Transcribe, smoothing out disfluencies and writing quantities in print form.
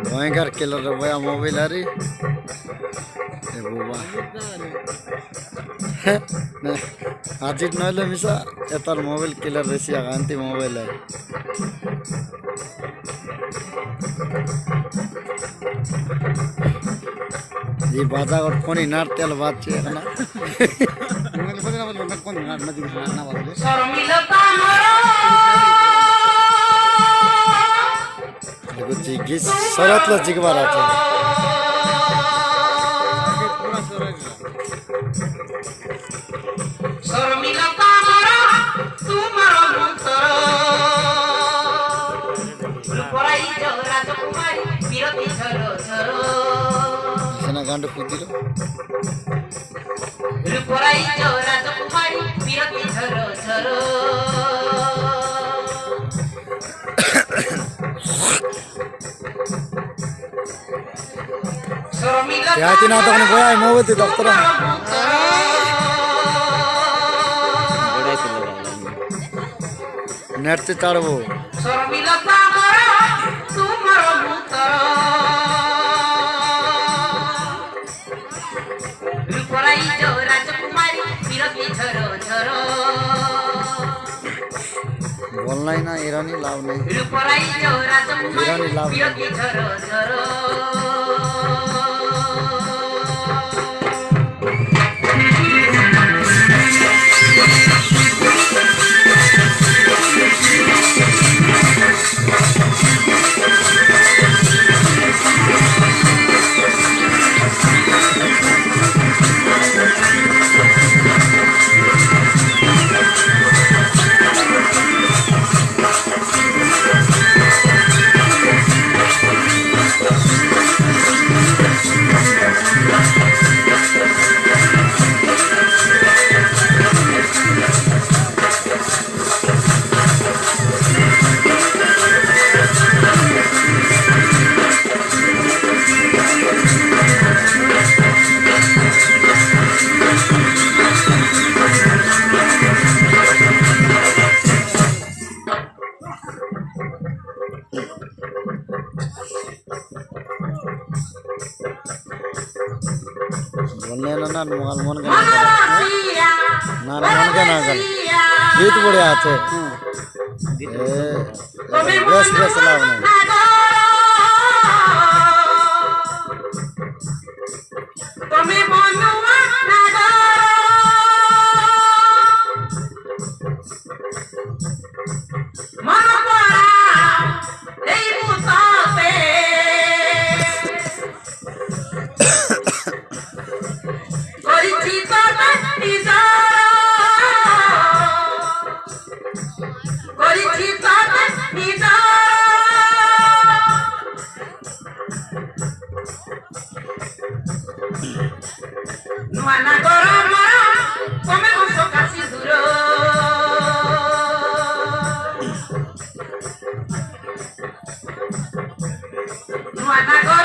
भयंकर किलर भया मोबाइल अरे आज नहले मिसा एतार मोबाइल किलर रेसी आगांती मोबाइल है ये बाजा और कोनी नार तेल बात चाहिए ना मैंने पता ना कोनी नार नदी ना बात देखो जिगिस सरत ला जिगवा रहा था सेना गांड कुदिरो रुपराई जोरा तुम्हारी बिरती झरो झरो क्या ती ना तो अपने बोया मोबाइल ते दफ्तर नेट से चढ़बो बोलना ही ना ईरानी लाभ नहीं ईरानी लाभ बोलने ना मन का ना गीत बढ़िया थे बेस बेस लाभ नहीं Mana